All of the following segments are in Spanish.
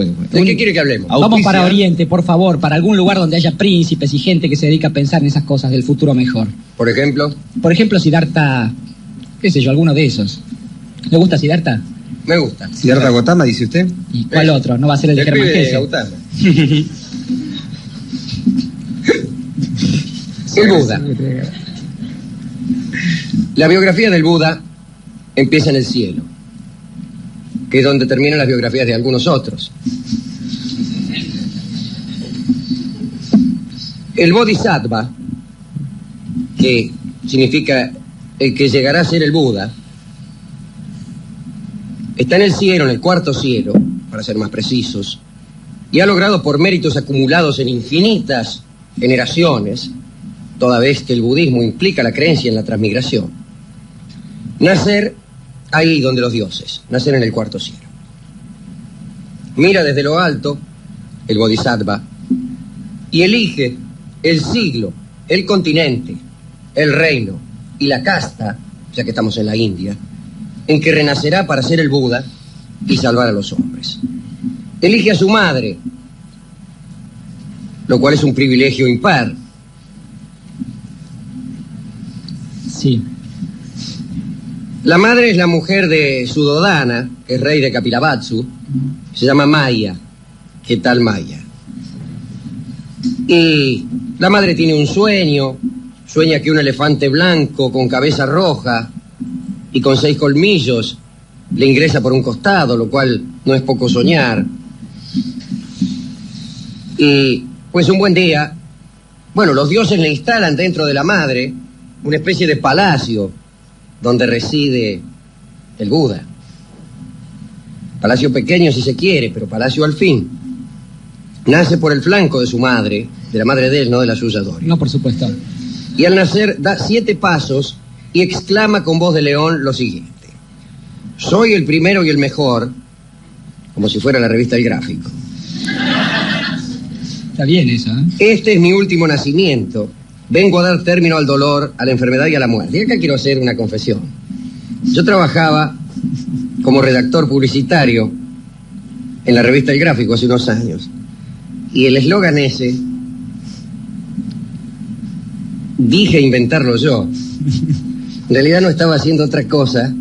Bueno. ¿De qué quiere que hablemos? Vamos para Oriente, por favor, para algún lugar donde haya príncipes y gente que se dedica a pensar en esas cosas del futuro mejor. Por ejemplo, Siddhartha, qué sé yo, alguno de esos. ¿Le gusta Siddhartha? me gusta. Siddhartha Gautama, dice usted. ¿Y cuál otro? ¿No va a ser el de Germán pibe de Hesse? Gautama. El Buda. La biografía del Buda empieza en el cielo, que es donde terminan las biografías de algunos otros. El Bodhisattva, que significa el que llegará a ser el Buda, está en el cielo, en el cuarto cielo, para ser más precisos, y ha logrado por méritos acumulados en infinitas generaciones, toda vez que el budismo implica la creencia en la transmigración, nacer ahí donde los dioses, nacer en el cuarto cielo. Mira desde lo alto el Bodhisattva y elige el siglo, el continente, el reino y la casta, ya que estamos en la India, en que renacerá para ser el Buda y salvar a los hombres. Elige a su madre, lo cual es un privilegio impar. Sí. La madre es la mujer de Suddhodana, que es rey de Kapilavastu. Se llama Maya. ¿Qué tal Maya? Y la madre tiene un sueño. Sueña que un elefante blanco con cabeza roja y con 6 colmillos le ingresa por un costado, lo cual no es poco soñar. Y pues un buen día, bueno, los dioses le instalan dentro de la madre una especie de palacio donde reside el Buda. Palacio pequeño si se quiere, pero palacio al fin. Nace por el flanco de su madre, de la madre de él, no de la suya Doria. No, por supuesto. Y al nacer da 7 pasos y exclama con voz de león lo siguiente: soy el primero y el mejor, como si fuera la revista El Gráfico. Está bien eso, ¿eh? Este es mi último nacimiento. Vengo a dar término al dolor, a la enfermedad y a la muerte. Y acá quiero hacer una confesión. Yo trabajaba como redactor publicitario en la revista El Gráfico hace unos años. Y el eslogan ese, dije inventarlo yo. En realidad no estaba haciendo otra cosa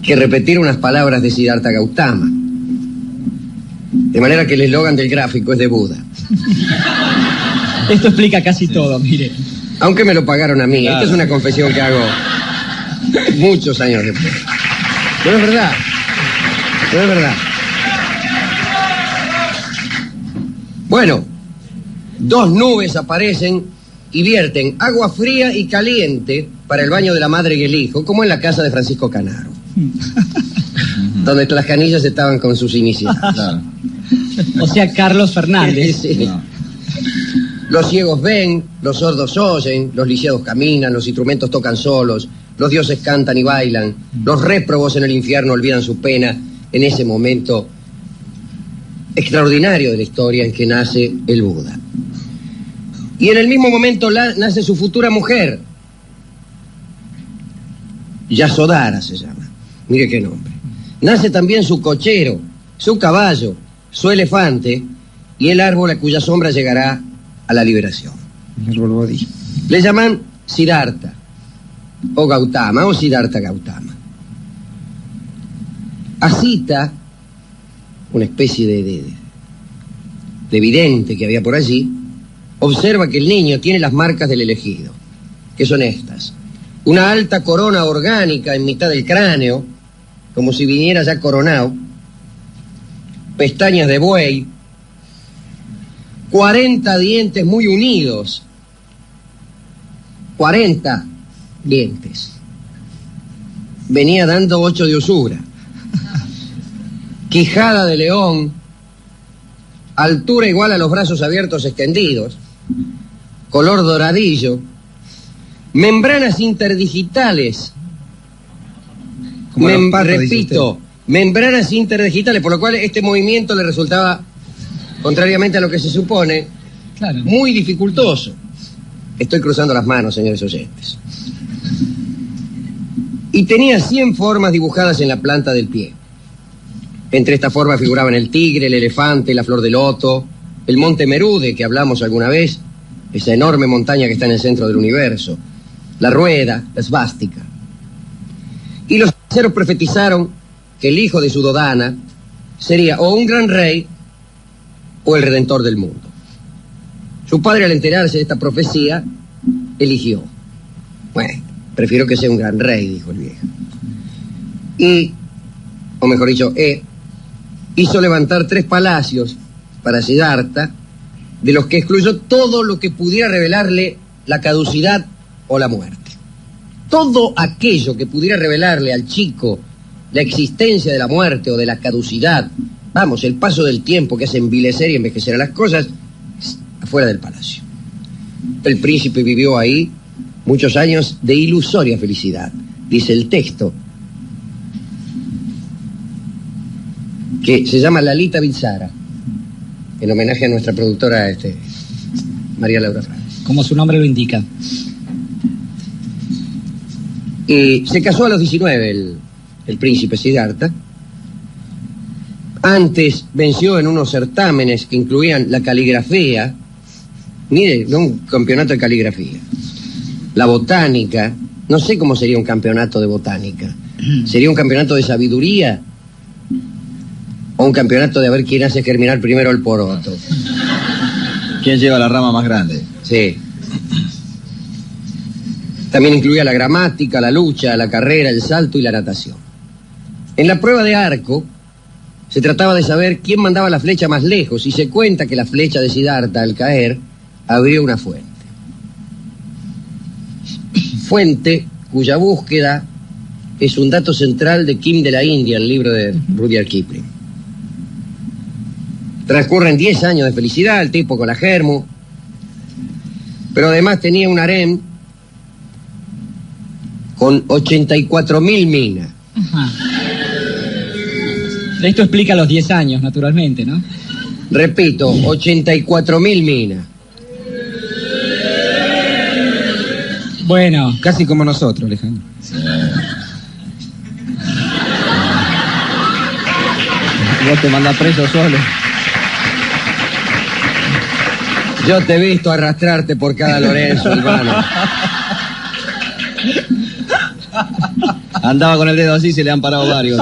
que repetir unas palabras de Siddhartha Gautama. De manera que el eslogan del Gráfico es de Buda. Esto explica casi todo, mire. Aunque me lo pagaron a mí. Claro. Esta es una confesión que hago muchos años después. No es verdad. No es verdad. Bueno, 2 nubes aparecen y vierten agua fría y caliente para el baño de la madre y el hijo, como en la casa de Francisco Canaro, donde las canillas estaban con sus iniciales. Claro. O sea, Carlos Fernández. Sí. No. Los ciegos ven, los sordos oyen, los lisiados caminan, los instrumentos tocan solos, los dioses cantan y bailan, los réprobos en el infierno olvidan su pena en ese momento extraordinario de la historia en que nace el Buda. Y en el mismo momento nace su futura mujer, Yasodhara se llama, mire qué nombre. Nace también su cochero, su caballo, su elefante y el árbol a cuya sombra llegará a la liberación. El árbol Bodhi. Le llaman Siddhartha o Gautama o Siddhartha Gautama. Asita, una especie de vidente que había por allí, observa que el niño tiene las marcas del elegido, que son estas: una alta corona orgánica en mitad del cráneo, como si viniera ya coronado, pestañas de buey, 40 dientes muy unidos, 40 dientes. Venía dando 8 de usura. Quijada de león, altura igual a los brazos abiertos extendidos, color doradillo, membranas interdigitales. Como las patas, dice Repito, usted. membranas interdigitales, por lo cual este movimiento le resultaba, contrariamente a lo que se supone, Claro. muy dificultoso. Estoy cruzando las manos, señores oyentes. Y tenía 100 formas dibujadas en la planta del pie. Entre estas formas figuraban el tigre, el elefante, la flor de loto, el monte Merú, de que hablamos alguna vez, esa enorme montaña que está en el centro del universo, la rueda, la esvástica. Y los hechiceros profetizaron que el hijo de Sudodana sería o un gran rey o el redentor del mundo. Su padre, al enterarse de esta profecía, eligió: bueno, prefiero que sea un gran rey, dijo el viejo. Y, o mejor dicho, hizo levantar 3 palacios para Siddhartha, de los que excluyó todo lo que pudiera revelarle la caducidad o la muerte. Todo aquello que pudiera revelarle al chico la existencia de la muerte o de la caducidad, vamos, el paso del tiempo que hace envilecer y envejecer a las cosas, afuera del palacio. El príncipe vivió ahí muchos años de ilusoria felicidad, dice el texto, que se llama Lalita Binsara, en homenaje a nuestra productora María Laura Frank. Como su nombre lo indica. Y se casó a los 19 el príncipe Siddhartha. Antes venció en unos certámenes que incluían la caligrafía, mire, no un campeonato de caligrafía, la botánica, no sé cómo sería un campeonato de botánica, sería un campeonato de sabiduría o un campeonato de a ver quién hace germinar primero el poroto. ¿Quién lleva la rama más grande? Sí. También incluía la gramática, la lucha, la carrera, el salto y la natación. En la prueba de arco se trataba de saber quién mandaba la flecha más lejos, y se cuenta que la flecha de Siddhartha, al caer, abrió una fuente. Fuente cuya búsqueda es un dato central de Kim de la India, el libro de Rudyard Kipling. Transcurren 10 años de felicidad, el tipo con la germu, pero además tenía un harem con 84.000 minas. Ajá. Esto explica los 10 años, naturalmente, ¿no? Repito, 84.000 minas. Bueno. Casi como nosotros, Alejandro. Vos te mandás preso solo. Yo te he visto arrastrarte por cada Lorenzo, hermano. Andaba con el dedo así y se le han parado varios.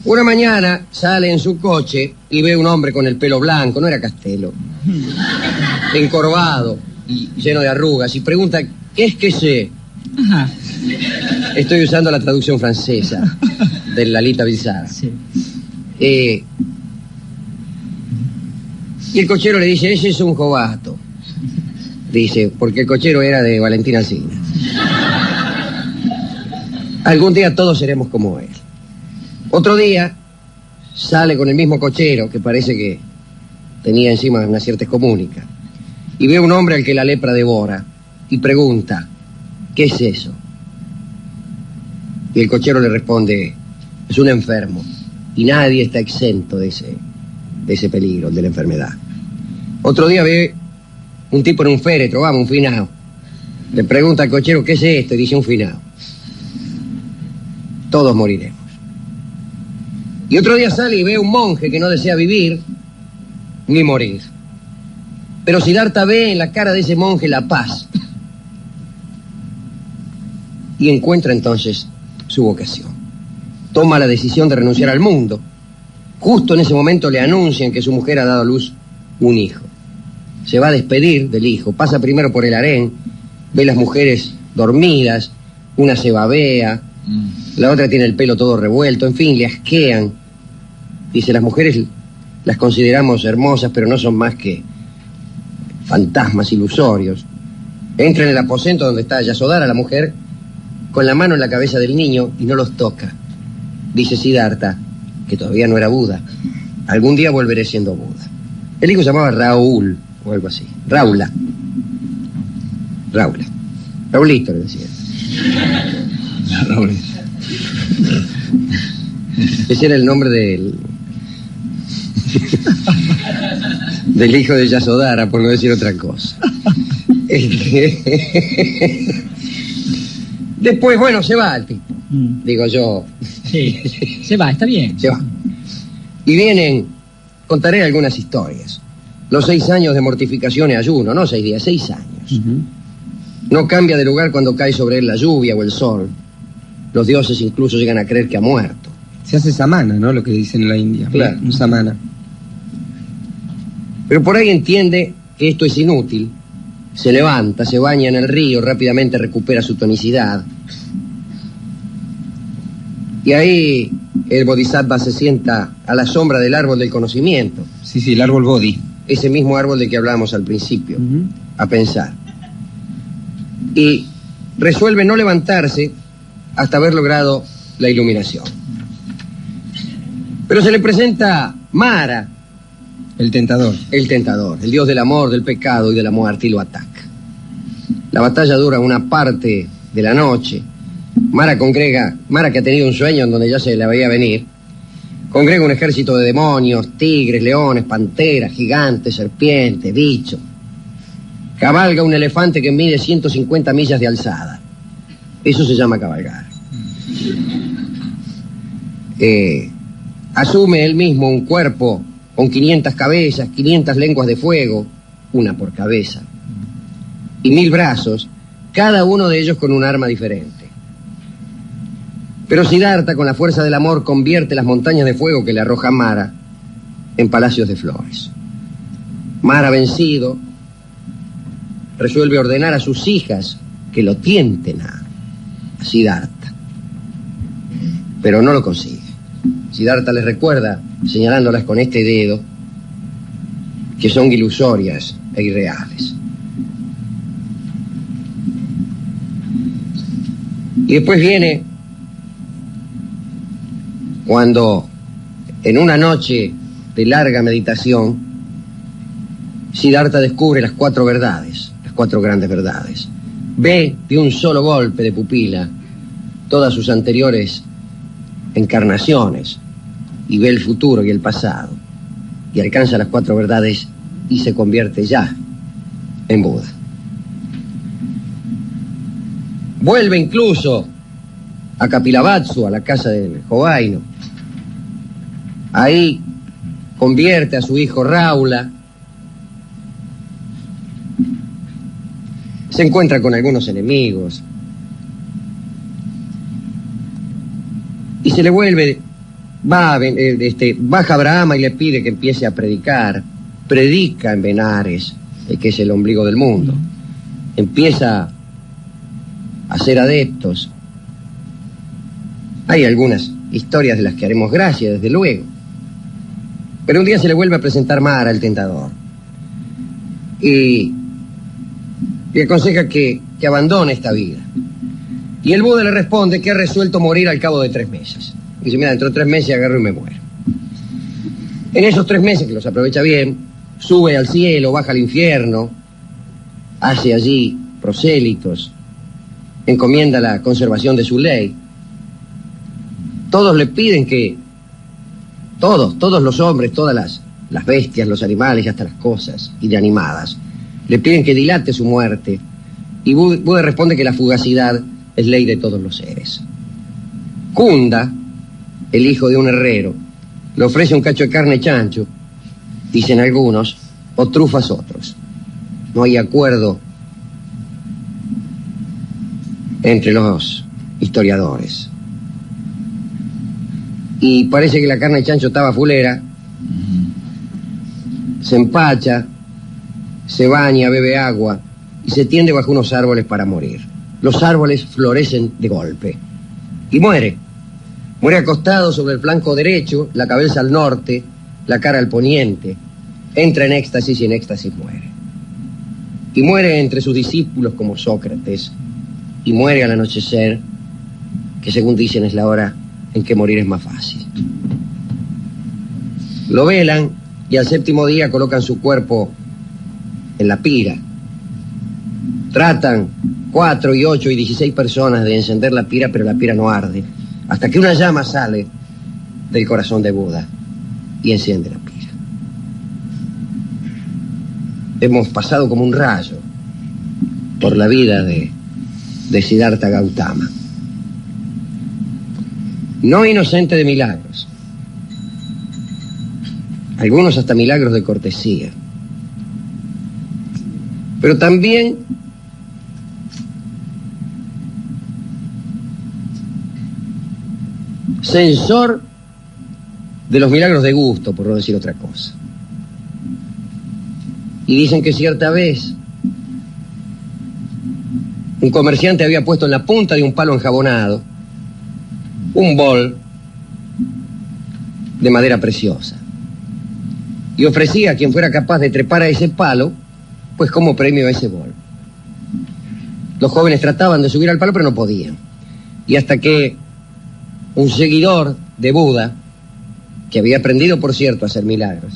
Una mañana sale en su coche y ve un hombre con el pelo blanco, no era Castelo, encorvado y lleno de arrugas, y pregunta: ¿qué es que sé? Ajá. Estoy usando la traducción francesa de Lalita Binsara. Sí. Y el cochero le dice: ese es un jovato. Dice, porque el cochero era de Valentín Alsina. Algún día todos seremos como él. Otro día sale con el mismo cochero, que parece que tenía encima una cierta excomunica, y ve a un hombre al que la lepra devora, y pregunta: ¿qué es eso? Y el cochero le responde: es un enfermo, y nadie está exento de ese peligro, de la enfermedad. Otro día ve un tipo en un féretro, vamos, un finao. Le pregunta al cochero: ¿qué es esto? Y dice: un finao. Todos moriremos. Y otro día sale y ve un monje que no desea vivir ni morir. Pero Siddhartha ve en la cara de ese monje la paz. Y encuentra entonces su vocación. Toma la decisión de renunciar al mundo. Justo en ese momento le anuncian que su mujer ha dado a luz un hijo. Se va a despedir del hijo, pasa primero por el harén, ve las mujeres dormidas, una se babea, la otra tiene el pelo todo revuelto, en fin, le asquean. Dice: las mujeres las consideramos hermosas, pero no son más que fantasmas ilusorios. Entra en el aposento donde está Yasodhara, la mujer, con la mano en la cabeza del niño, y no los toca. Dice Siddhartha, que todavía no era Buda: algún día volveré siendo Buda. El hijo se llamaba Raúl, o algo así. Raulito le decía. Raúl. Ese era el nombre del hijo de Yasodhara, por no decir otra cosa. Después, bueno, se va el tipo. Digo yo, Sí, se va, está bien. Se va. Y vienen, contaré algunas historias. Los 6 años de mortificación y ayuno, no 6 días, 6 años. No cambia de lugar cuando cae sobre él la lluvia o el sol. Los dioses incluso llegan a creer que ha muerto. Se hace samana, ¿no? Lo que dicen en la India. Claro. Un samana. Pero por ahí entiende que esto es inútil. Se levanta, se baña en el río, rápidamente recupera su tonicidad. Y ahí el Bodhisattva se sienta a la sombra del árbol del conocimiento. Sí, el árbol Bodhi. Ese mismo árbol del que hablábamos al principio. A pensar. Y resuelve no levantarse hasta haber logrado la iluminación. Pero se le presenta Mara, El tentador. el tentador, el dios del amor, del pecado y de la muerte, y lo ataca. La batalla dura una parte de la noche. Mara, que ha tenido un sueño en donde ya se la veía venir, congrega un ejército de demonios, tigres, leones, panteras, gigantes, serpientes, bichos. Cabalga un elefante que mide 150 millas de alzada. Eso se llama cabalgar. Asume él mismo un cuerpo con 500 cabezas, 500 lenguas de fuego, una por cabeza, y 1000 brazos, cada uno de ellos con un arma diferente. Pero Siddhartha, con la fuerza del amor, convierte las montañas de fuego que le arroja Mara en palacios de flores. Mara, vencido, resuelve ordenar a sus hijas que lo tienten a Siddhartha. Pero no lo consigue. Siddhartha les recuerda, señalándolas con este dedo, que son ilusorias e irreales. Y después viene cuando, en una noche de larga meditación, Siddhartha descubre las 4 verdades, las 4 grandes verdades. Ve de un solo golpe de pupila todas sus anteriores encarnaciones y ve el futuro y el pasado y alcanza las 4 verdades y se convierte ya en Buda. Vuelve incluso a Kapilavastu, a la casa del Jovaino. Ahí convierte a su hijo Raula. Se encuentra con algunos enemigos. Y se le vuelve, baja Brahma y le pide que empiece a predicar. Predica en Benares, que es el ombligo del mundo. Empieza a ser adeptos. Hay algunas historias de las que haremos gracia, desde luego. Pero un día se le vuelve a presentar Mara, el tentador. Y le aconseja que abandone esta vida. Y el Buda le responde que ha resuelto morir al cabo de 3 meses. Y dice, mira, dentro de 3 meses agarro y me muero. En esos 3 meses, que los aprovecha bien, sube al cielo, baja al infierno, hace allí prosélitos, encomienda la conservación de su ley. Todos le piden que, todos los hombres, todas las bestias, los animales y hasta las cosas inanimadas, le piden que dilate su muerte. Y Buda responde que la fugacidad es ley de todos los seres. Kunda, el hijo de un herrero, le ofrece un cacho de carne chancho, dicen algunos, o trufas otros. No hay acuerdo entre los historiadores. Y parece que la carne de chancho estaba fulera, se empacha, se baña, bebe agua y se tiende bajo unos árboles para morir. Los árboles florecen de golpe y muere. Muere acostado sobre el flanco derecho, la cabeza al norte, la cara al poniente. Entra en éxtasis y en éxtasis muere. Y muere entre sus discípulos como Sócrates. Y muere al anochecer, que según dicen es la hora en que morir es más fácil. Lo velan y al 7º día colocan su cuerpo en la pira. Tratan 4 y 8 y 16 personas de encender la pira, pero la pira no arde, hasta que una llama sale del corazón de Buda y enciende la pira. Hemos pasado como un rayo por la vida de Siddhartha Gautama. no inocente de milagros. Algunos hasta milagros de cortesía. Pero también censor de los milagros de gusto, por no decir otra cosa. Y dicen que cierta vez un comerciante había puesto en la punta de un palo enjabonado un bol de madera preciosa y ofrecía a quien fuera capaz de trepar a ese palo, pues como premio a ese bol. Los jóvenes trataban de subir al palo, pero no podían. Y hasta que un seguidor de Buda, que había aprendido, por cierto, a hacer milagros,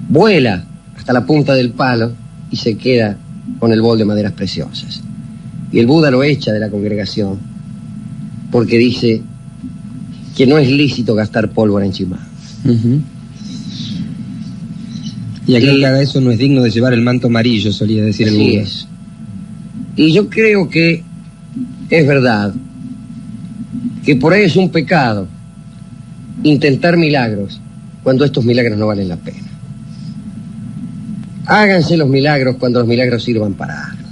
vuela hasta la punta del palo y se queda con el bol de maderas preciosas. Y el Buda lo echa de la congregación porque dice que no es lícito gastar pólvora en Chimán. Y aquel que haga eso no es digno de llevar el manto amarillo, solía decir el Así Buda. es. Y yo creo que es verdad que por ahí es un pecado intentar milagros cuando estos milagros no valen la pena. Háganse los milagros cuando los milagros sirvan para algo.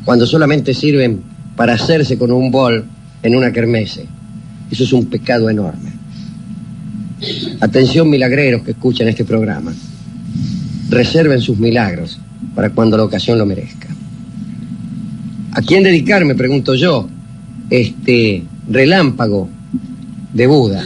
Cuando solamente sirven para hacerse con un bol en una kermese, eso es un pecado enorme. Atención, milagreros que escuchan este programa. Reserven sus milagros para cuando la ocasión lo merezca. ¿A quién dedicarme, pregunto yo, este relámpago de Buda?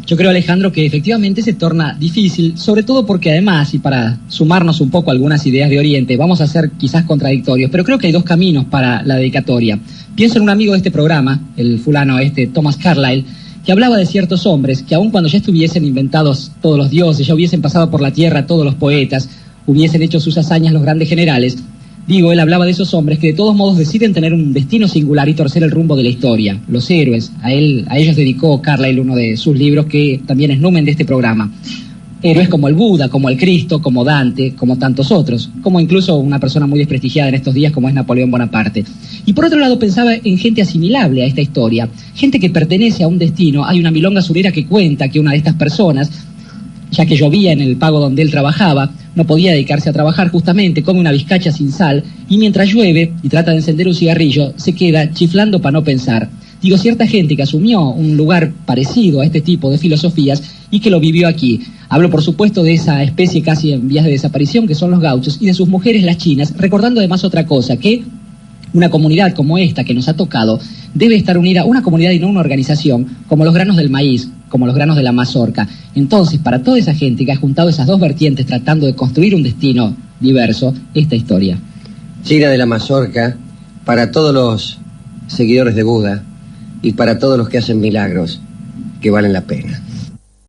Yo creo, Alejandro, que efectivamente se torna difícil, sobre todo porque además, y para sumarnos un poco a algunas ideas de Oriente, vamos a ser quizás contradictorios, pero creo que hay dos caminos para la dedicatoria. Pienso en un amigo de este programa, el fulano Thomas Carlyle, que hablaba de ciertos hombres que aun cuando ya estuviesen inventados todos los dioses, ya hubiesen pasado por la tierra todos los poetas, hubiesen hecho sus hazañas los grandes generales, él hablaba de esos hombres que de todos modos deciden tener un destino singular y torcer el rumbo de la historia. Los héroes, a ellos dedicó Carlyle uno de sus libros que también es numen de este programa. Héroes como el Buda, como el Cristo, como Dante, como tantos otros, como incluso una persona muy desprestigiada en estos días como es Napoleón Bonaparte. Y por otro lado pensaba en gente asimilable a esta historia, gente que pertenece a un destino. Hay una milonga surera que cuenta que una de estas personas, ya que llovía en el pago donde él trabajaba, no podía dedicarse a trabajar justamente, come una bizcacha sin sal, y mientras llueve y trata de encender un cigarrillo, se queda chiflando para no pensar. Cierta gente que asumió un lugar parecido a este tipo de filosofías y que lo vivió aquí. Hablo, por supuesto, de esa especie casi en vías de desaparición que son los gauchos y de sus mujeres las chinas, recordando además otra cosa, que una comunidad como esta que nos ha tocado debe estar unida, una comunidad y no una organización, como los granos del maíz, como los granos de la mazorca. Entonces, para toda esa gente que ha juntado esas dos vertientes tratando de construir un destino diverso, esta historia. China de la mazorca, para todos los seguidores de Buda y para todos los que hacen milagros que valen la pena.